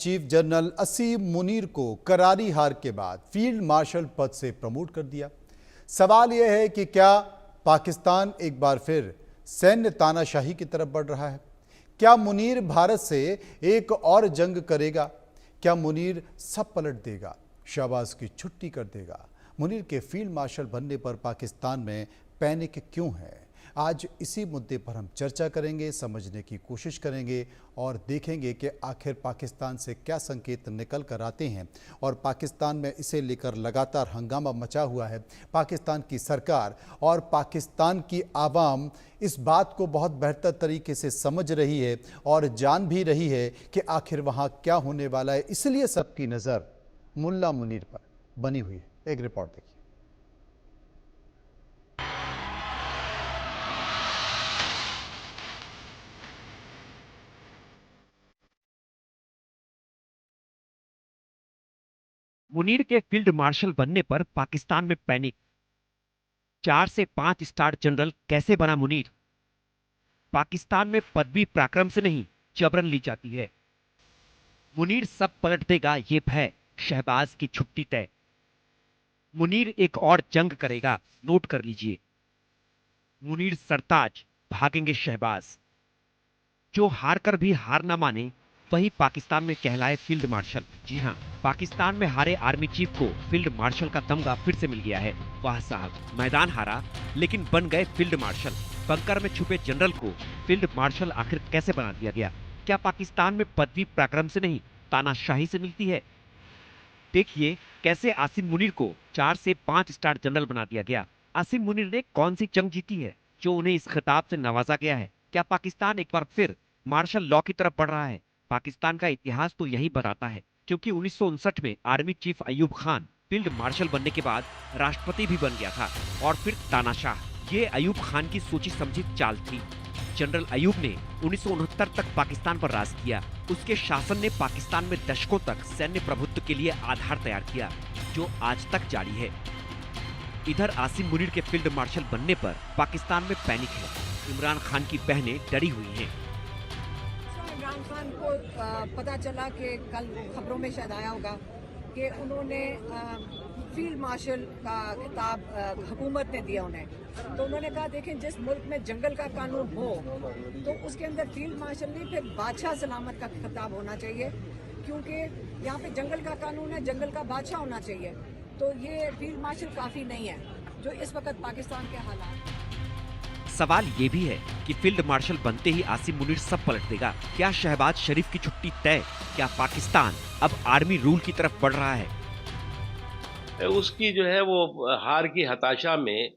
Chief general असीम मुनीर को करारी हार के बाद फील्ड मार्शल पद से प्रमोट कर दिया। सवाल यह है कि क्या पाकिस्तान एक बार फिर सैन्य तानाशाही की तरफ बढ़ रहा है? क्या मुनीर भारत से एक और जंग करेगा? क्या मुनीर सब पलट देगा, शहबाज की छुट्टी कर देगा? मुनीर के फील्ड मार्शल बनने पर पाकिस्तान में पैनिक क्यों है? आज इसी मुद्दे पर हम चर्चा करेंगे, समझने की कोशिश करेंगे और देखेंगे कि आखिर पाकिस्तान से क्या संकेत निकल कर आते हैं। और पाकिस्तान में इसे लेकर लगातार हंगामा मचा हुआ है। पाकिस्तान की सरकार और पाकिस्तान की आवाम इस बात को बहुत बेहतर तरीके से समझ रही है और जान भी रही है कि आखिर वहाँ क्या होने वाला है। इसलिए सबकी नज़र मुल्ला मुनीर पर बनी हुई है। एक रिपोर्ट देखिए। मुनीर के फील्ड मार्शल बनने पर पाकिस्तान में पैनिक। 4 से 5 स्टार जनरल कैसे बना मुनीर? पाकिस्तान में पदवी पराक्रम से नहीं, जबरन ली जाती है। मुनीर सब पलट देगा, ये भय, शहबाज की छुट्टी तय। मुनीर एक और जंग करेगा, नोट कर लीजिए। मुनीर सरताज, भागेंगे शहबाज। जो हार कर भी हार ना माने, वही पाकिस्तान में कहलाए फील्ड मार्शल। जी हाँ, पाकिस्तान में हारे आर्मी चीफ को फील्ड मार्शल का तमगा फिर से मिल गया है। वाह साहब, मैदान हारा लेकिन बन गए फील्ड मार्शल। बंकर में छुपे जनरल को फील्ड मार्शल आखिर कैसे बना दिया गया? क्या पाकिस्तान में पदवी पराक्रम से नहीं, तानाशाही से मिलती है? देखिए कैसे आसिम मुनीर को 4 से 5 स्टार जनरल बना दिया गया। आसिम मुनीर ने कौन सी जंग जीती है जो उन्हें इस खिताब से नवाजा गया है? क्या पाकिस्तान एक बार फिर मार्शल लॉ की तरफ बढ़ रहा है? पाकिस्तान का इतिहास तो यही बताता है, क्योंकि 1959 में army chief Ayub Khan field marshal बनने के बाद राष्ट्रपति भी बन गया था और फिर तानाशाह। ये अयूब खान की सोची समझी चाल थी। जनरल अयूब ने 1969 तक पाकिस्तान पर राज किया। उसके शासन ने पाकिस्तान में दशकों तक सैन्य प्रभुत्व के लिए आधार तैयार किया, जो आज तक जारी है। इधर आसिम मुनीर के फील्ड मार्शल बनने पर पाकिस्तान में पैनिक है। इमरान खान की बहनें डरी हुई हैं। इमरान खान को पता चला कि कल खबरों में शायद आया होगा कि उन्होंने फील्ड मार्शल का खिताब हुकूमत ने दिया उन्हें। तो उन्होंने कहा देखें, जिस मुल्क में जंगल का कानून हो तो उसके अंदर फील्ड मार्शल नहीं, फिर बादशाह सलामत का खिताब होना चाहिए, क्योंकि यहाँ पे जंगल का कानून है, जंगल का बादशाह होना चाहिए। तो ये फील्ड मार्शल काफ़ी नहीं है जो इस वक्त पाकिस्तान के हालात। सवाल ये भी है कि फील्ड मार्शल बनते ही आसिम मुनीर सब पलट देगा। क्या शहबाज शरीफ की छुट्टी तय? क्या पाकिस्तान अब आर्मी रूल की तरफ बढ़ रहा है? उसकी जो है वो हार की हताशा में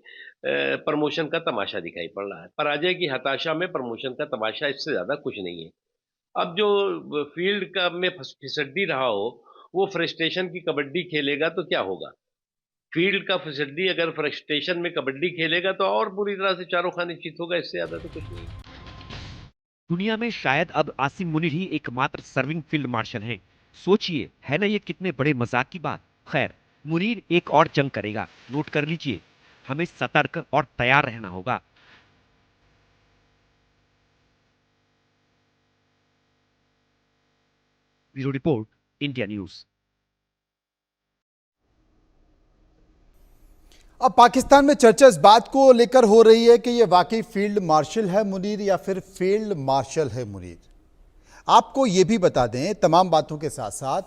प्रमोशन का तमाशा दिखाई पड़ रहा है। पराजय की हताशा में प्रमोशन का तमाशा, इससे ज्यादा कुछ नहीं है। अब जो फील्ड का में फिसड्डी रहा हो, वो फ्रस्ट्रेशन की कबड्डी खेलेगा तो क्या होगा? फील्ड का फिसड्डी अगर फ्रस्ट्रेशन में कबड्डी खेलेगा तो और बुरी तरह से चारों खाने चित होगा, इससे ज्यादा तो कुछ नहीं। दुनिया में शायद अब आसिम मुनीर ही एकमात्र सर्विंग फील्ड मार्शल हैं। सोचिए, है ना ये कितने बड़े मजाक की बात। खैर, मुनीर एक और जंग करेगा, नोट कर लीजिए। हमें सतर्क और तैयार रहना होगा। Bureau report, India news. अब पाकिस्तान में चर्चा इस बात को लेकर हो रही है कि यह वाकई फील्ड मार्शल है मुनीर या फिर फील्ड मार्शल है मुनीर। आपको यह भी बता दें तमाम बातों के साथ साथ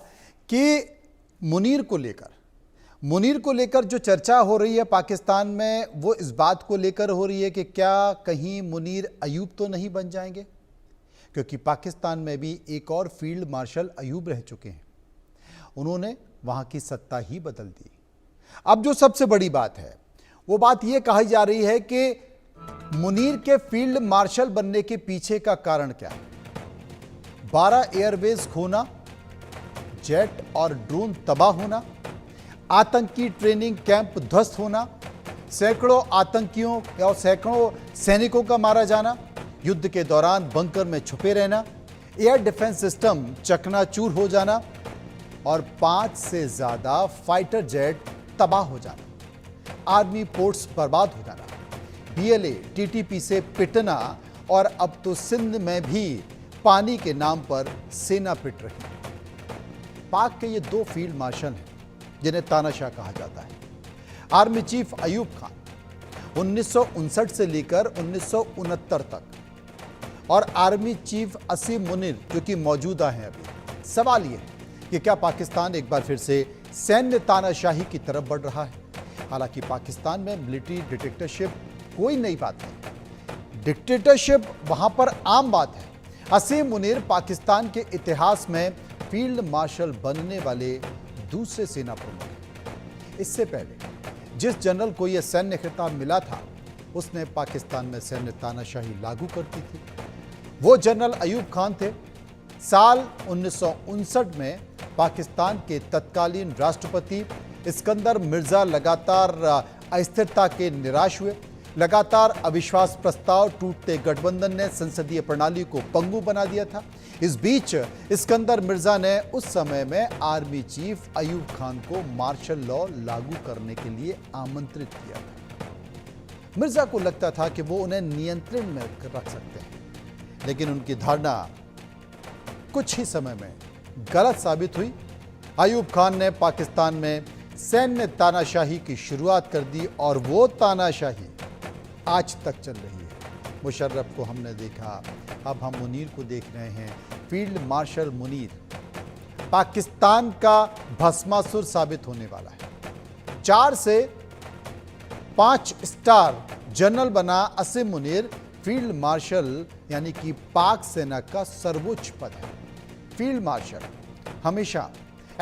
कि मुनीर को लेकर जो चर्चा हो रही है पाकिस्तान में, वो इस बात को लेकर हो रही है कि क्या कहीं मुनीर अयूब तो नहीं बन जाएंगे, क्योंकि पाकिस्तान में भी एक और फील्ड मार्शल अयूब रह चुके हैं। उन्होंने वहां की सत्ता ही बदल दी। अब जो सबसे बड़ी बात है, वो बात यह कही जा रही है कि मुनीर के फील्ड मार्शल बनने के पीछे का कारण क्या है। 12 एयरबेस खोना, जेट और ड्रोन तबाह होना, आतंकी ट्रेनिंग कैंप ध्वस्त होना, सैकड़ों आतंकियों और सैकड़ों सैनिकों का मारा जाना, युद्ध के दौरान बंकर में छुपे रहना, एयर डिफेंस सिस्टम चकनाचूर हो जाना और 5 से ज्यादा फाइटर जेट तबाह हो जाना, आर्मी पोर्ट्स बर्बाद हो जाना, बीएलए टीटीपी से पिटना और अब तो सिंध में भी पानी के नाम पर सेना पिट रही। पाक के ये दो फील्ड मार्शल हैं जिन्हें तानाशाह कहा जाता है। आर्मी चीफ अयूब खान 1959 से लेकर 1969 तक और आर्मी चीफ असीम मुनीर जो कि मौजूदा हैं अभी। सवाल ये है कि क्या पाकिस्तान एक बार फिर से सैन्य तानाशाही की तरफ बढ़ रहा है? हालांकि पाकिस्तान में मिलिट्री डिक्टेटरशिप कोई नई बात नहीं, डिक्टेटरशिप वहां पर आम बात है। असीम मुनीर पाकिस्तान के इतिहास में फील्ड मार्शल बनने वाले दूसरे सेना प्रमुख हैं। इससे पहले जिस जनरल को यह सैन्य खिताब मिला था उसने पाकिस्तान में सैन्य तानाशाही लागू कर दी थी। वो जनरल अयूब खान थे। साल 1959 में पाकिस्तान के तत्कालीन राष्ट्रपति इस्कंदर मिर्जा लगातार अस्थिरता के निराश हुए। लगातार अविश्वास प्रस्ताव टूटते गठबंधन ने संसदीय प्रणाली को पंगु बना दिया था। इस बीच इस्कंदर मिर्जा ने उस समय में आर्मी चीफ अयूब खान को मार्शल लॉ लागू करने के लिए आमंत्रित किया था। मिर्जा को लगता था कि वो उन्हें नियंत्रण में रख सकते हैं, लेकिन उनकी धारणा कुछ ही समय में गलत साबित हुई। अयूब खान ने पाकिस्तान में सैन्य तानाशाही की शुरुआत कर दी और वो तानाशाही आज तक चल रही है। मुशर्रफ को हमने देखा, अब हम मुनीर को देख रहे हैं। फील्ड मार्शल मुनीर पाकिस्तान का भस्मासुर साबित होने वाला है। 4 से 5 स्टार जनरल बना असीम मुनीर फील्ड मार्शल यानी कि पाक सेना का सर्वोच्च पद है। फील्ड मार्शल हमेशा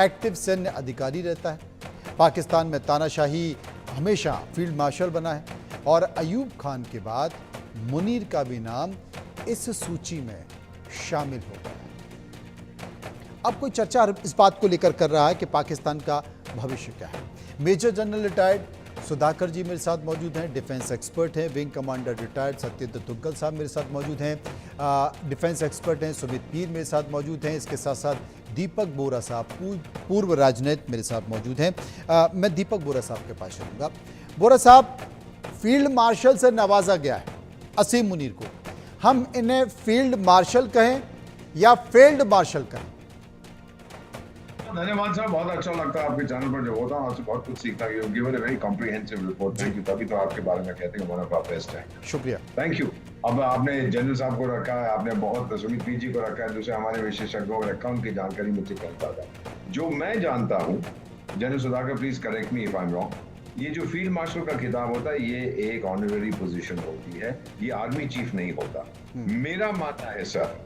एक्टिव सैन्य अधिकारी रहता है। पाकिस्तान में तानाशाही हमेशा फील्ड मार्शल बना है और अयूब खान के बाद मुनीर का भी नाम इस सूची में शामिल हो गया है। अब कोई चर्चा इस बात को लेकर कर रहा है कि पाकिस्तान का भविष्य क्या है। मेजर जनरल रिटायर्ड सुधाकर जी मेरे साथ मौजूद हैं, डिफेंस एक्सपर्ट हैं। विंग कमांडर रिटायर्ड सत्येंद्र तुग्गल साहब मेरे साथ मौजूद हैं, डिफेंस एक्सपर्ट हैं। सुमित पीर मेरे साथ मौजूद हैं। इसके साथ साथ दीपक बोरा साहब पूर्व राजनीति मेरे साथ मौजूद हैं। मैं दीपक बोरा साहब के पास चलूँगा। बोरा साहब, फील्ड मार्शल से नवाजा गया है असीम मुनीर को, हम इन्हें फील्ड मार्शल कहें या फील्ड मार्शल कहें? धन्यवाद साहब, बहुत अच्छा लगता है आपके चैनल पर जब होता हूँ, आपसे बहुत कुछ सीखता है। You given a very comprehensive report. Thank you. तभी तो आपके बारे में कहते हैं वन ऑफ आवर बेस्ट है। शुक्रिया, थैंक यू। अब आपने जनरल साहब को रखा है, आपने बहुत सुमित पी जी को रखा है, दूसरे हमारे विशेषज्ञों को रखा, उनकी जानकारी मुझसे कम ज्यादा। जो मैं जानता हूँ, general Sudhakar please correct me if I am wrong, ये जो फील्ड मार्शल का खिताब होता है ये एक ऑनररी पोजीशन होती है, ये आर्मी चीफ नहीं होता। मेरा मानना है सर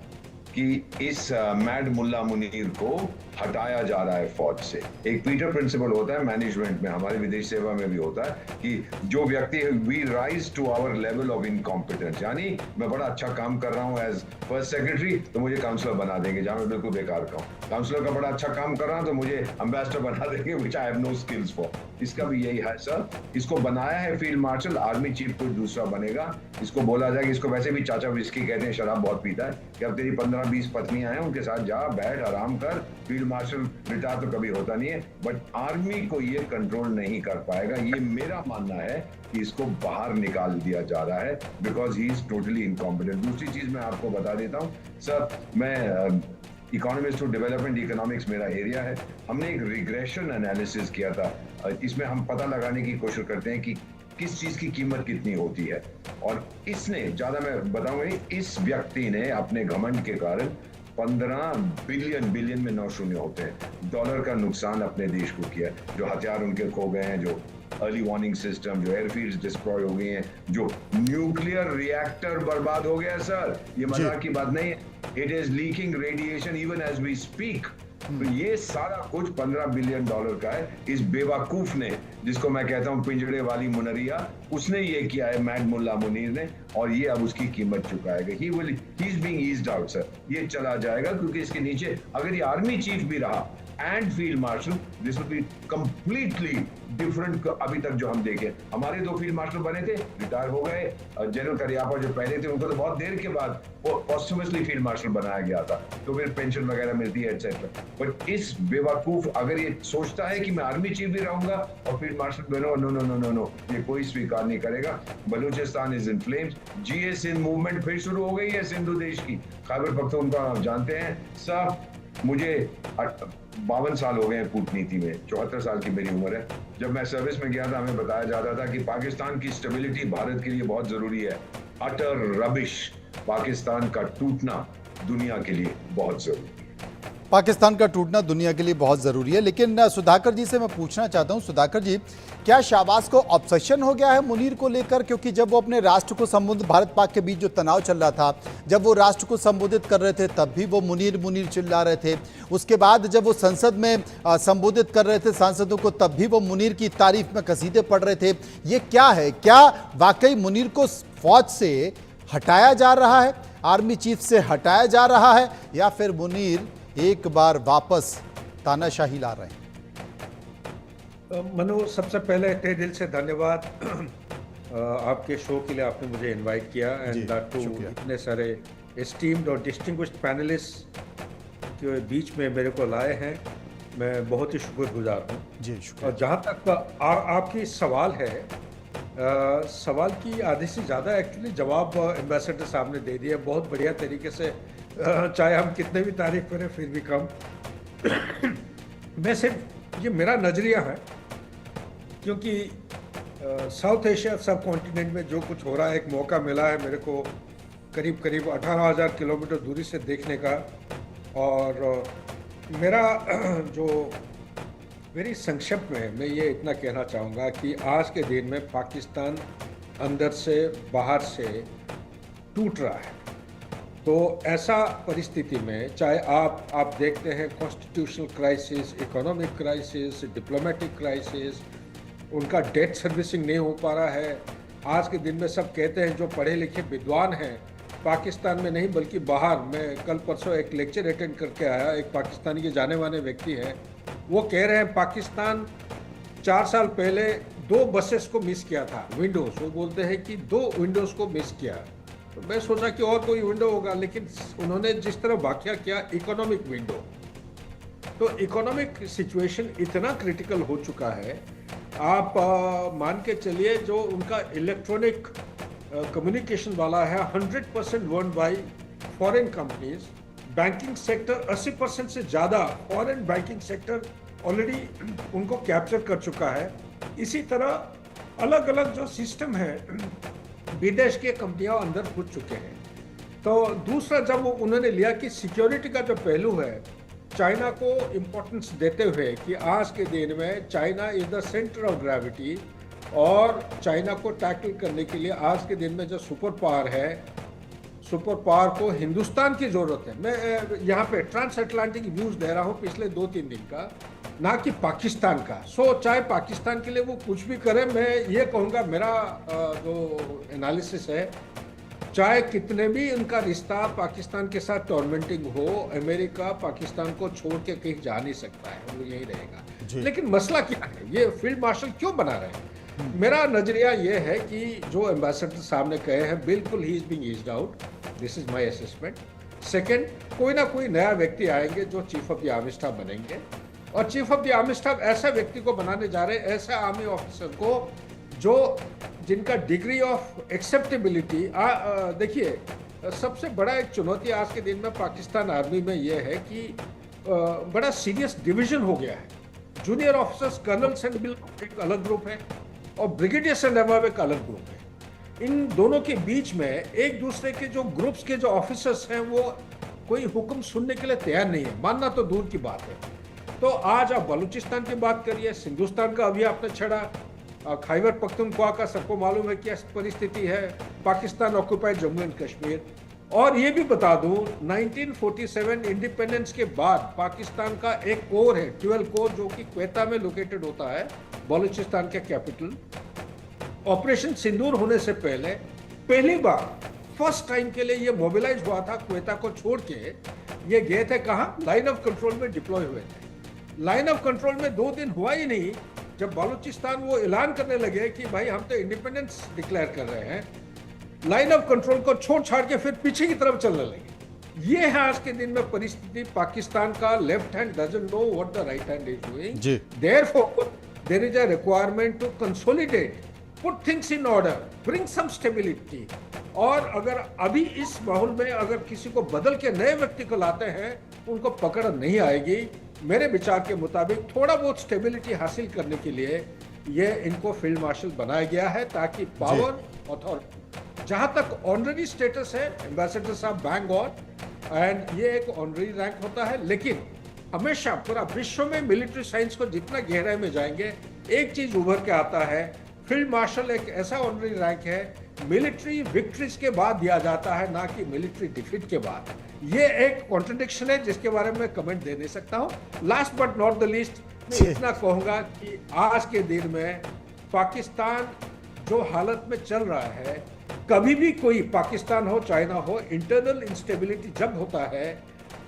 कि इस मैड मुल्ला मुनीर को हटाया जा रहा है फौज से। एक पीटर प्रिंसिपल होता है मैनेजमेंट में, हमारे विदेश सेवा में भी होता है कि जो व्यक्ति we rise to our level of incompetence, यानी मैं बड़ा अच्छा काम कर रहा हूँ एज फर्स्ट सेक्रेटरी तो मुझे काउंसलर बना देंगे, जहां मैं बिल्कुल बेकार का हूँ। काउंसलर का बड़ा अच्छा काम कर रहा हूँ तो मुझे एम्बेसडर बना देंगे, which I have no skills for. इसका भी यही है सर, इसको बनाया है फील्ड मार्शल, आर्मी चीफ कोई दूसरा बनेगा। इसको बोला जाएगा, इसको वैसे भी चाचा विस्की कहते हैं, शराब बहुत पीता है, कि अब तेरी 15-20 पत्नियां हैं, उनके साथ जा बैठ आराम कर। फील्ड मार्शल रिटायर तो कभी होता नहीं है, बट आर्मी को ये कंट्रोल नहीं कर पाएगा। ये मेरा मानना है कि इसको बाहर निकाल दिया जा रहा है because he is totally incompetent. दूसरी चीज मैं आपको बता देता हूँ सर, मैं इकोनॉमिस्ट टू डेवलपमेंट इकोनॉमिक्स मेरा एरिया है। हमने एक रिग्रेशन एनालिसिस किया था, इसमें हम पता लगाने की कोशिश करते हैं कि किस चीज की कीमत कितनी होती है, और इसने ज्यादा मैं बताऊंगा, इस व्यक्ति ने अपने घमंड के कारण 15 बिलियन में 9 शून्य होते हैं डॉलर का नुकसान अपने देश को किया। जो हथियार उनके खो गए हैं, जो अर्ली वार्निंग सिस्टम, जो एयरफील्ड्स डिस्ट्रॉय हो गई हैं, जो न्यूक्लियर रिएक्टर बर्बाद हो गया सर, ये मजाक की बात नहीं है। It is leaking radiation even as we speak. तो ये सारा कुछ 15 बिलियन डॉलर का है। इस बेवकूफ ने, जिसको मैं कहता हूं पिंजड़े वाली मुनरिया, उसने ये किया है मैड मुल्ला मुनीर ने, और ये अब उसकी कीमत चुकाएगा। He is being eased out sir, ये चला जाएगा क्योंकि इसके नीचे अगर ये आर्मी चीफ भी रहा and field marshal, this will be completely different. अभी तक जो हम देखे, हमारे 2 फील्ड मार्शल बने थे, रिटायर हो गए। जनरल करियापा जो पहले थे उनको तो बहुत देर के बाद पोस्टुमसली फील्ड मार्शल बनाया गया था, तो फिर पेंशन वगैरह मिलती है एटसेट्रा। बट इस बेवकूफ अगर ये सोचता है कि मैं आर्मी चीफ भी रहूंगा और फील्ड मार्शल बनो, no no no no no, ये कोई स्वीकार नहीं करेगा। Balochistan is in flames. Jeay Sindh movement फिर शुरू हो गई है सिंधु देश की, खैबर पख्तूनख्वा जानते हैं सब। मुझे 52 साल हो गए हैं कूटनीति में, 74 साल की मेरी उम्र है। जब मैं सर्विस में गया था हमें बताया जाता था कि पाकिस्तान की स्टेबिलिटी भारत के लिए बहुत जरूरी है। अटर रबिश, पाकिस्तान का टूटना दुनिया के लिए बहुत जरूरी है। पाकिस्तान का टूटना दुनिया के लिए बहुत ज़रूरी है। लेकिन सुधाकर जी से मैं पूछना चाहता हूं, सुधाकर जी, क्या शाहबाज को ऑब्सेशन हो गया है मुनीर को लेकर? क्योंकि जब वो अपने राष्ट्र को संबोधित, भारत पाक के बीच जो तनाव चल रहा था, जब वो राष्ट्र को संबोधित कर रहे थे तब भी वो मुनीर मुनीर चिल्ला रहे थे। उसके बाद जब वो संसद में संबोधित कर रहे थे सांसदों को, तब भी वो मुनीर की तारीफ में कसीदे पढ़ रहे थे। ये क्या है? क्या वाकई मुनीर को फौज से हटाया जा रहा है, आर्मी चीफ से हटाया जा रहा है, या फिर मुनीर एक बार वापस तानाशाही ला रहे हैं? मनु, सबसे पहले तहे दिल से धन्यवाद आपके शो के लिए, आपने मुझे इनवाइट किया एंड दैट टू इतने सारे एस्टीम्ड और डिस्टिंग्विश्ड पैनलिस्ट के बीच में मेरे को लाए हैं। मैं बहुत ही शुक्रगुजार हूँ जी, शुक्रिया। और जहाँ तक आपकी सवाल है, सवाल की आधे से ज़्यादा एक्चुअली जवाब एम्बेसडर साहब ने दे दिया बहुत बढ़िया तरीके से। चाहे हम कितने भी तारीफ करें फिर भी कम। मैं सिर्फ ये मेरा नज़रिया है, क्योंकि साउथ एशिया सब कॉन्टिनेंट में जो कुछ हो रहा है, एक मौका मिला है मेरे को करीब करीब 18,000 किलोमीटर दूरी से देखने का। और मेरा जो मेरी संक्षेप में मैं ये इतना कहना चाहूँगा कि आज के दिन में पाकिस्तान अंदर से बाहर से टूट रहा है। तो ऐसा परिस्थिति में चाहे आप देखते हैं constitutional crisis, economic crisis, diplomatic crisis, उनका डेट सर्विसिंग नहीं हो पा रहा है। आज के दिन में सब कहते हैं जो पढ़े लिखे विद्वान हैं पाकिस्तान में नहीं बल्कि बाहर, मैं कल परसों एक लेक्चर अटेंड करके आया, एक पाकिस्तानी के जाने माने व्यक्ति हैं, वो कह रहे हैं पाकिस्तान 4 साल पहले 2 बसेस को मिस किया था, विंडोज़। वो बोलते हैं कि 2 विंडोज़ को मिस किया। तो मैं सोचा कि और कोई विंडो होगा, लेकिन उन्होंने जिस तरह वाकया किया इकोनॉमिक विंडो, तो इकोनॉमिक सिचुएशन इतना क्रिटिकल हो चुका है। आप मान के चलिए जो उनका इलेक्ट्रॉनिक कम्युनिकेशन वाला है 100% वर्न by foreign companies. Banking sector 80% से ज़्यादा फॉरेन बैंकिंग सेक्टर ऑलरेडी उनको कैप्चर कर चुका है। इसी तरह अलग अलग जो सिस्टम है विदेश के कंपनियां अंदर घुस चुके हैं। तो दूसरा जब उन्होंने लिया कि सिक्योरिटी का जो पहलू है, चाइना को इम्पोर्टेंस देते हुए कि आज के दिन में China is the centre of gravity, और चाइना को टैकल करने के लिए आज के दिन में जो सुपर पावर है, सुपर पावर को हिंदुस्तान की ज़रूरत है। मैं यहाँ पे ट्रांस अटलांटिक न्यूज़ दे रहा हूँ पिछले 2-3 दिन का, ना कि पाकिस्तान का। चाहे पाकिस्तान के लिए वो कुछ भी करें, मैं ये कहूँगा मेरा जो एनालिसिस है, चाहे कितने भी उनका रिश्ता पाकिस्तान के साथ टॉर्मेंटिंग हो, अमेरिका पाकिस्तान को छोड़ के कहीं जा नहीं सकता है, वो यही रहेगा। लेकिन मसला क्या है, ये फील्ड मार्शल क्यों बना रहे हैं? मेरा नजरिया ये है कि जो एम्बेसडर साहब ने कहे हैं बिल्कुल ही is being eased out, this is my assessment. Second, कोई ना कोई नया व्यक्ति आएंगे जो chief of the army staff बनेंगे, और chief of the army staff ऐसा व्यक्ति को बनाने जा रहे हैं, ऐसा आर्मी ऑफिसर को जो जिनका डिग्री ऑफ एक्सेप्टेबिलिटी। देखिए, सबसे बड़ा एक चुनौती आज के दिन में पाकिस्तान आर्मी में यह है कि बड़ा सीरियस डिवीजन हो गया है। Junior officers, colonel's and above एक अलग ग्रुप है और ब्रिगेडियर्स एंड अबव एक अलग ग्रुप है। इन दोनों के बीच में एक दूसरे के जो ग्रुप्स के जो ऑफिसर्स हैं वो कोई हुक्म सुनने के लिए तैयार नहीं है, मानना तो दूर की बात है। तो आज आप बलूचिस्तान की बात करिए, हिंदुस्तान का अभी आपने छड़ा, खैबर पख्तूनख्वा का सबको मालूम है क्या परिस्थिति है, पाकिस्तान ऑक्यूपाइड जम्मू एंड कश्मीर। और ये भी बता दूं, 1947 इंडिपेंडेंस के बाद पाकिस्तान का एक कोर है, 12 कोर, जो कि क्वेता में लोकेटेड होता है, बलूचिस्तान के कैपिटल। ऑपरेशन सिंदूर होने से पहले पहली बार फर्स्ट टाइम के लिए ये मोबिलाइज हुआ था, क्वेता को छोड़ के ये गए थे कहाँ, लाइन ऑफ कंट्रोल में डिप्लॉय हुए थे। लाइन ऑफ कंट्रोल में 2 दिन हुआ ही नहीं, जब बलूचिस्तान वो ऐलान करने लगे कि भाई हम तो इंडिपेंडेंस डिक्लेयर कर रहे हैं, लाइन ऑफ कंट्रोल को छोड़ छाड़ के फिर पीछे की तरफ चलने लगे। ये है आज के दिन में परिस्थिति। पाकिस्तान का left hand doesn't know what the right hand is doing, therefore there is a requirement to consolidate, put things in order, bring some stability. और अगर अभी इस माहौल में अगर किसी को बदल के नए व्यक्ति को लाते हैं, उनको पकड़ नहीं आएगी। मेरे विचार के मुताबिक थोड़ा बहुत स्टेबिलिटी हासिल करने के लिए ये इनको फील्ड मार्शल बनाया गया है, ताकि पावर अथॉरिटी, जहां तक ऑनररी स्टेटस है, एम्बेसडर साहब बैंग ऑन, एंड ये एक ऑनररी रैंक होता है, लेकिन हमेशा पूरा विश्व में मिलिट्री साइंस को जितना गहराई में जाएंगे, एक चीज उभर के आता है, फील्ड मार्शल एक ऐसा ऑनररी रैंक है मिलिट्री विक्ट्रीज के बाद दिया जाता है, ना कि मिलिट्री डिफीट के बाद। ये एक कॉन्ट्रडिक्शन है जिसके बारे में कमेंट दे नहीं सकता हूं। Last but not the least, मैं इतना कहूंगा कि आज के दिन में पाकिस्तान जो हालत में चल रहा है, कभी भी कोई पाकिस्तान हो चाइना हो, इंटरनल इंस्टेबिलिटी जब होता है,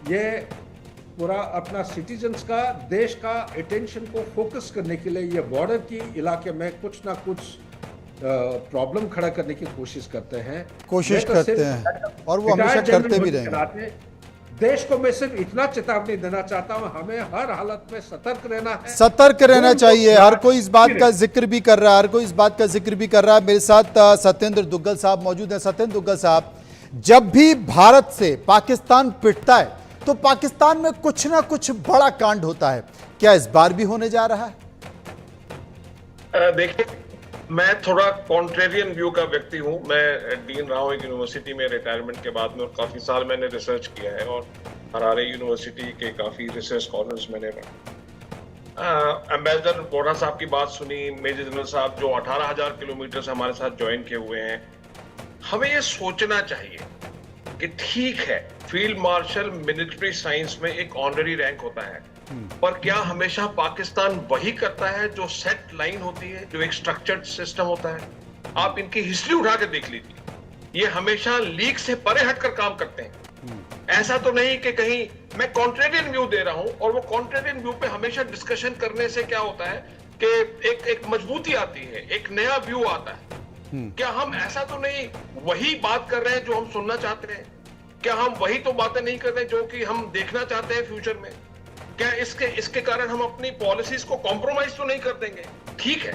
ये पूरा अपना सिटीजन्स का, देश का अटेंशन को फोकस करने के लिए ये बॉर्डर की इलाके में कुछ ना कुछ प्रॉब्लम खड़ा करने की कोशिश करते हैं, और वो हमेशा करते भी रहेंगे। देश को मैं सिर्फ इतना चेतावनी देना चाहता हूं, हमें हर हालत में सतर्क रहना है, सतर्क रहना चाहिए। हर कोई इस बात का जिक्र भी कर रहा है, हर कोई इस बात का जिक्र भी कर रहा है। मेरे साथ सत्येंद्र दुग्गल साहब मौजूद हैं। सत्येंद्र दुग्गल साहब, जब भी भारत से पाकिस्तान पिटता है तो पाकिस्तान में कुछ ना कुछ बड़ा कांड होता है, क्या इस बार भी होने जा रहा है? देखिए, मैं थोड़ा कॉन्ट्रेरियन व्यू का व्यक्ति हूँ। मैं डीन रहा हूँ एक यूनिवर्सिटी में रिटायरमेंट के बाद में, और काफ़ी साल मैंने रिसर्च किया है, और हरारे यूनिवर्सिटी के काफ़ी रिसर्च स्कॉलर्स मैंने एम्बेसडर वोरा साहब की बात सुनी, मेजर जनरल साहब जो 18,000 किलोमीटर से हमारे साथ ज्वाइन किए हुए हैं। हमें ये सोचना चाहिए कि ठीक है, फील्ड मार्शल मिलिट्री साइंस में एक ऑनररी रैंक होता है, पर क्या हमेशा पाकिस्तान वही करता है जो सेट लाइन होती है, जो एक स्ट्रक्चर्ड सिस्टम होता है? आप इनकी हिस्ट्री उठा के देख लीजिए, ये हमेशा लीक से परे हटकर काम करते हैं। ऐसा तो नहीं कि कहीं मैं कॉन्ट्रेरियन व्यू दे रहा हूं, और वो कॉन्ट्रेरियन व्यू पे हमेशा डिस्कशन करने से क्या होता है कि एक मजबूती आती है, एक नया व्यू आता है। क्या हम ऐसा तो नहीं वही बात कर रहे हैं जो हम सुनना चाहते हैं? क्या हम वही तो बातें नहीं कर रहे जो कि हम देखना चाहते हैं फ्यूचर में? क्या इसके कारण हम अपनी पॉलिसीज को कॉम्प्रोमाइज तो नहीं कर देंगे? ठीक है,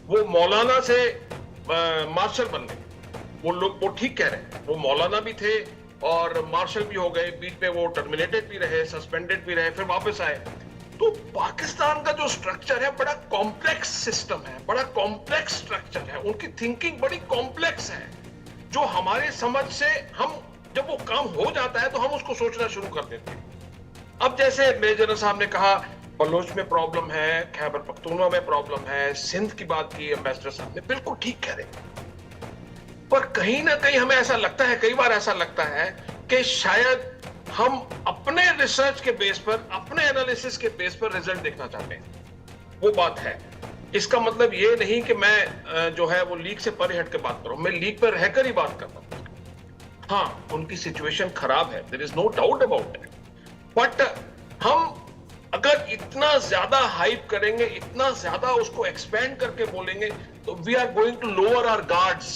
वो मौलाना से मार्शल बन गए, वो लोग वो ठीक कह रहे हैं, वो मौलाना भी थे और मार्शल भी हो गए, बीच में वो टर्मिनेटेड भी रहे, सस्पेंडेड भी रहे, फिर वापस आए। तो पाकिस्तान का जो स्ट्रक्चर है बड़ा कॉम्प्लेक्स सिस्टम है, बड़ा कॉम्प्लेक्स स्ट्रक्चर है, उनकी थिंकिंग बड़ी कॉम्प्लेक्स है, जो हमारे समझ से हम जब वो काम हो जाता है तो हम उसको सोचना शुरू कर देते हैं। अब जैसे मेजर साहब ने कहा बलोच में प्रॉब्लम है, खैबर पख्तूनख्वा में प्रॉब्लम है, सिंध की बात की एम्बेसडर साहब ने, बिल्कुल ठीक कह रहे हैं। पर कहीं ना कहीं हमें ऐसा लगता है, कई बार ऐसा लगता है कि शायद हम अपने रिसर्च के बेस पर, अपने एनालिसिस के बेस पर रिजल्ट देखना चाहते हैं। वो बात है। इसका मतलब ये नहीं कि मैं जो है वो लीक से परे हट के बात करूं, मैं लीक पर रहकर ही बात कर रहा हूं। हाँ, उनकी सिचुएशन खराब है, there is no doubt about it, but हम अगर इतना ज्यादा हाइप करेंगे, इतना ज्यादा उसको एक्सपेंड करके बोलेंगे, तो we are going to lower our guards.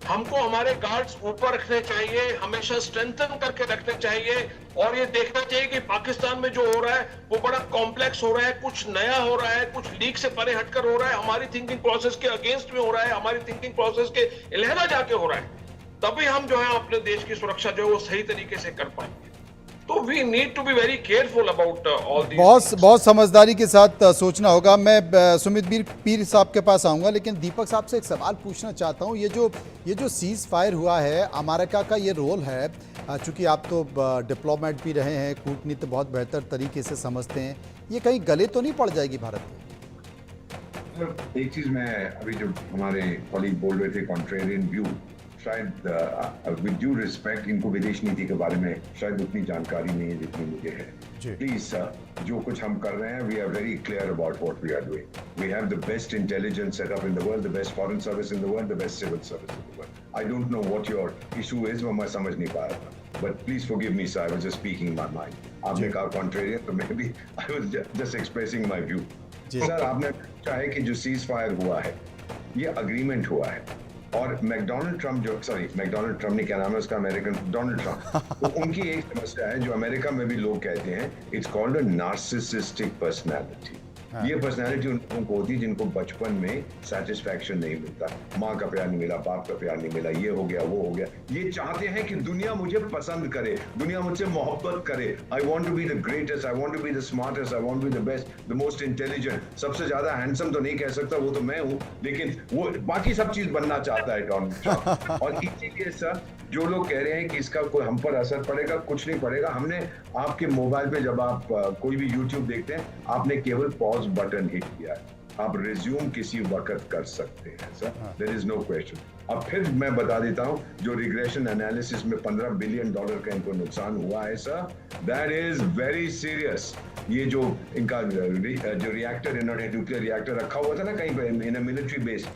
हमको हमारे गार्ड्स ऊपर रखने चाहिए, हमेशा स्ट्रेंथन करके रखने चाहिए, और ये देखना चाहिए कि पाकिस्तान में जो हो रहा है वो बड़ा कॉम्प्लेक्स हो रहा है, कुछ नया हो रहा है, कुछ लीक से परे हटकर हो रहा है, हमारी थिंकिंग प्रोसेस के अगेंस्ट में हो रहा है, हमारी थिंकिंग प्रोसेस के इलेहना जाके हो रहा है। तभी हम जो है अपने देश की सुरक्षा जो है वो सही तरीके से कर पाएंगे। तो we need to be very careful about all this. बहुत समझदारी के साथ सोचना होगा। मैं सुमित पीर साहब के पास आऊंगा, लेकिन दीपक साहब से एक सवाल पूछना चाहता हूं। ये जो सीज फायर हुआ है, अमेरिका का ये रोल है, चूंकि आप तो डिप्लोमेट भी रहे हैं, कूटनीति बहुत बेहतर तरीके से समझते हैं, ये कहीं गले तो नहीं पड़ जाएगी भारत में? एक चीज मैं अभी जो हमारे कॉलीग बोल रहे थे कॉन्ट्रेरियन व्यू, शायद विद ड्यू रिस्पेक्ट इनको विदेश नीति के बारे में शायद उतनी जानकारी नहीं है जितनी मुझे है। प्लीज सर, जो कुछ हम कर रहे हैं, we are very clear about what we are doing. We have the best intelligence setup in the world, the best foreign service in the world, the best civil service in the world. I don't know what your issue is, वो मैं समझ नहीं पा रहा था, but please forgive me sir, I was just speaking my mind. आपने कहा contrarian, तो मैं भी I was just expressing my view. Sir, आपने कहा है कि जो सीज फायर हुआ है, ये अग्रीमेंट हुआ है, और मैकडोनल्ड ट्रम्प मैकडोनल्ड ट्रम्प ने, क्या नाम है उसका, अमेरिकन डोनाल्ड ट्रम्प, तो उनकी एक समस्या है जो अमेरिका में भी लोग कहते हैं, it's called a narcissistic personality. ये पर्सनैलिटी उन लोगों को होती है जिनको बचपन में सेटिस्फैक्शन नहीं मिलता, माँ का प्यार नहीं मिला, बाप का प्यार नहीं मिला, ये हो गया वो हो गया। ये चाहते हैं कि दुनिया मुझे पसंद करे, दुनिया मुझसे मोहब्बत करे। I want to be the greatest, I want to be the smartest, I want to be the best, the most intelligent. सबसे ज्यादा हैंडसम तो नहीं कह सकता, वो तो मैं हूँ, लेकिन वो बाकी सब चीज बनना चाहता है डोनाल्ड ट्रम्प। और इसीलिए सर जो लोग कह रहे हैं कि इसका कोई हम पर असर पड़ेगा, कुछ नहीं पड़ेगा। हमने आपके मोबाइल पे जब आप कोई भी यूट्यूब देखते हैं, आपने केवल पॉज बटन हिट किया है, आप रिज्यूम किसी वक्त कर सकते हैं sir, there is no question. अब फिर मैं बता देता हूं, जो रिग्रेशन एनालिसिस में $15 बिलियन का इनको नुकसान हुआ है sir, that is very serious. ये जो इनका जो रिएक्टर, इन्होंने न्यूक्लियर रिएक्टर रखा हुआ था ना कहीं पे इन अ मिलिट्री बेस,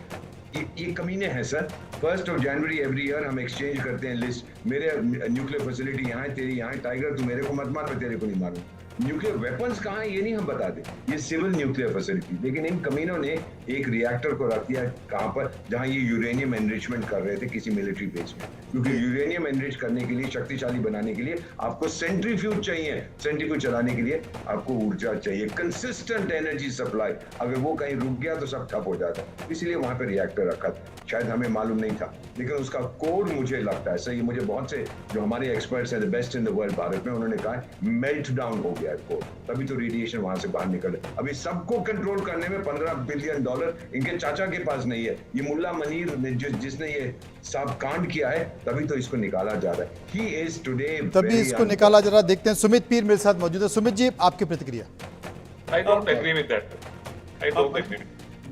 ये कमीने हैं सर। 1 जनवरी एवरी ईयर हम एक्सचेंज करते हैं लिस्ट, मेरे न्यूक्लियर फैसिलिटी यहाँ है, तेरी यहाँ है, टाइगर तू मेरे को मत मार, मैं तेरे को नहीं मारूं। न्यूक्लियर वेपन्स कहाँ है ये नहीं हम बताते, ये सिविल न्यूक्लियर फैसिलिटी। लेकिन इन कमीनों ने एक रिएक्टर को रख दिया कहाँ पर, जहाँ ये यूरेनियम एनरिचमेंट कर रहे थे किसी मिलिट्री बेस में। क्योंकि यूरेनियम एनरिच करने के लिए, शक्तिशाली बनाने के लिए आपको सेंट्रीफ्यूज चाहिए, सेंट्रीफ्यूज चलाने के लिए आपको ऊर्जा चाहिए, कंसिस्टेंट एनर्जी सप्लाई। अगर वो कहीं रुक गया तो सब ठप हो जाता, इसलिए वहां पर रिएक्टर रखा था। शायद हमें मालूम नहीं था, लेकिन उसका कोड मुझे लगता है सही, मुझे बहुत से जो हमारे एक्सपर्ट्स हैं, the best in the world Bharat में, उन्होंने कहा मेल्ट डाउन हो गया कोड, तभी तो रेडिएशन वहां से बाहर निकले। अभी सबको कंट्रोल करने में $15 बिलियन इनके चाचा के पास नहीं है। ये मुल्ला मनीर ने जिसने ये सब कांड किया है, तभी तो इसको निकाला जा रहा है। ही इज टुडे, तभी इसको निकाला जा रहा है। देखते हैं, सुमित पीर मेरे साथ मौजूद है। सुमित जी, आपकी प्रतिक्रिया। I don't agree with that, I don't agree.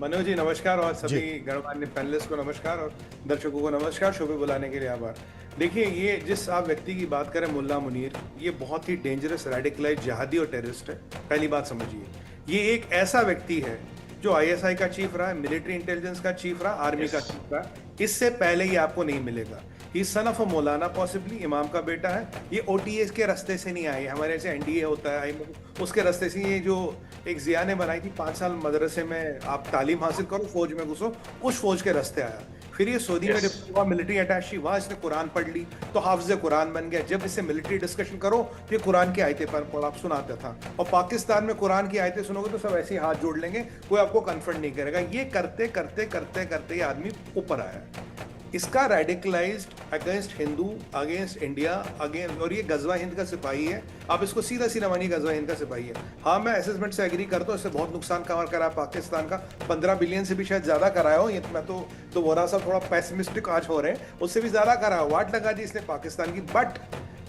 Manoj ji नमस्कार, और सभी गणमान्य पैनलिस्ट को नमस्कार और दर्शकों को नमस्कार। शो पे बुलाने के लिए आभार। देखिए, ये जिस आप व्यक्ति की बात करें, मुल्ला मुनीर, ये बहुत ही डेंजरस, रेडिकलाइज जिहादी और टेररिस्ट है। पहली बात समझिए, ये एक ऐसा व्यक्ति है जो ISI का चीफ रहा, मिलिट्री इंटेलिजेंस का चीफ रहा, आर्मी का चीफ रहा। इससे पहले ये आपको नहीं मिलेगा। ही सन ऑफ मौलाना, पॉसिबली इमाम का बेटा है। ये OTS के रास्ते से नहीं आए, हमारे ऐसे NDA होता है उसके रास्ते से। ये जो एक जिया ने बनाई थी 5 साल मदरसे में आप तालीम हासिल करो, फौज में घुसो, उस फौज के रास्ते आया। फिर ये सऊदी में हुआ, मिलिट्री अटैची, वहाँ इसने कुरान पढ़ ली तो हाफिज़ कुरान बन गया। जब इससे मिलिट्री डिस्कशन करो तो ये कुरान की आयतें पर आप सुनाता था। और पाकिस्तान में कुरान की आयतें सुनोगे तो सब ऐसे ही हाथ जोड़ लेंगे, कोई आपको कन्फर्ट नहीं करेगा। ये करते करते करते करते ये आदमी ऊपर आया। इसका radicalised against Hindu, against India, against, और ये गजवा हिंद का सिपाही है। आप इसको सीधा सीधा मानिए, गजवा हिंद का सिपाही है। हाँ, मैं असेसमेंट से एग्री करता हूँ, इससे बहुत नुकसान करा पाकिस्तान का। 15 बिलियन से भी शायद ज़्यादा कराया हो। ये मैं तो वोरा साहब थोड़ा पेसिमिस्टिक आज हो रहे हैं, उससे भी ज़्यादा कराया, वाट लगा दी इसने पाकिस्तान की। बट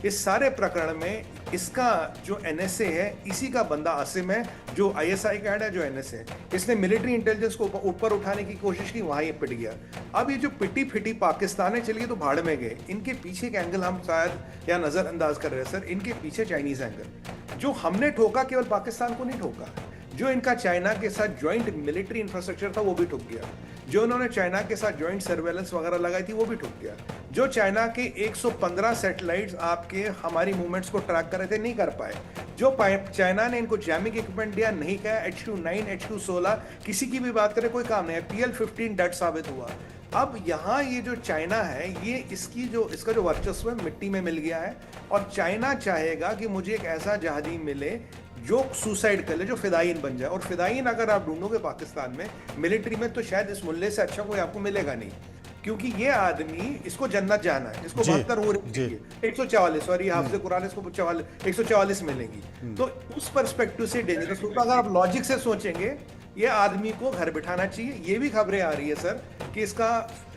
इस सारे प्रकरण में इसका जो NSA है, इसी का बंदा आसिम है, जो ISI का हेड है, जो NSA है। इसने मिलिट्री इंटेलिजेंस को ऊपर उठाने की कोशिश की, वहां ये पिट गया। अब ये जो पिटी फिटी पाकिस्तान है, चलिए तो भाड़ में गए। इनके पीछे एक एंगल हम शायद या नजरअंदाज कर रहे हैं सर, इनके पीछे चाइनीज एंगल। जो हमने ठोका, केवल पाकिस्तान को नहीं ठोका, जो इनका चाइना के साथ ज्वाइंट मिलिट्री इंफ्रास्ट्रक्चर था वो भी ठुक गया। जो उन्होंने चाइना के साथ ज्वाइंट सर्वेलेंस वगैरह लगाई थी वो भी ठुक गया। जो चाइना के 115 सैटेलाइट्स आपके हमारी मूवमेंट्स को ट्रैक कर रहे थे, नहीं कर पाए। जो चाइना ने इनको जैमिंग इक्विपमेंट दिया, नहीं कहा। H-29, H-216 किसी की भी बात करें कोई काम नहीं है। PL-15 डट साबित हुआ। अब यहाँ ये जो चाइना है, ये इसका जो वर्चस्व है मिट्टी में मिल गया है। और चाइना चाहेगा कि मुझे एक ऐसा जहादी मिले जो सुसाइड कर ले, जो फिदायीन बन जाए। और फिदायीन अगर आप ढूंढोगे पाकिस्तान में मिलिट्री में, तो शायद इस मुल्ले से अच्छा कोई आपको मिलेगा नहीं। क्योंकि ये आदमी, इसको जन्नत जाना है, इसको 72 हो रही है, 144 और ये हाफिज़ कुरान इसको 144 मिलेंगी। तो उस पर्सपेक्टिव से डेंजरस होगा। अगर आप लॉजिक से सोचेंगे, ये आदमी को घर बिठाना चाहिए। ये भी खबरें आ रही है सर कि इसका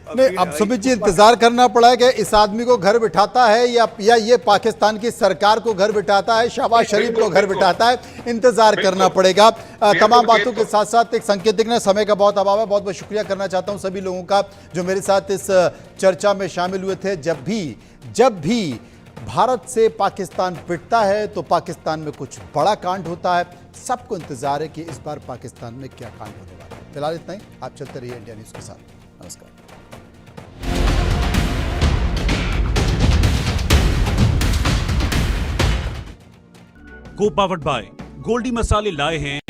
नहीं, अब सुमित जी इंतजार करना पड़ा है कि इस आदमी को घर बिठाता है या ये पाकिस्तान की सरकार को घर बिठाता है, शहबाज शरीफ को घर बिठाता है। इंतजार करना पड़ेगा। तमाम बातों के साथ साथ एक संकेतिक ने समय का बहुत अभाव है। बहुत बहुत शुक्रिया करना चाहता हूं सभी लोगों का जो मेरे साथ इस चर्चा में शामिल हुए थे। जब भी भारत से पाकिस्तान पिटता है तो पाकिस्तान में कुछ बड़ा कांड होता है। सबको इंतजार है कि इस बार पाकिस्तान में क्या कांड होने वाला है। फिलहाल इतना ही। आप चलते रहिए इंडिया न्यूज के साथ। नमस्कार। को पावर्ड बाय गोल्डी मसाले लाए हैं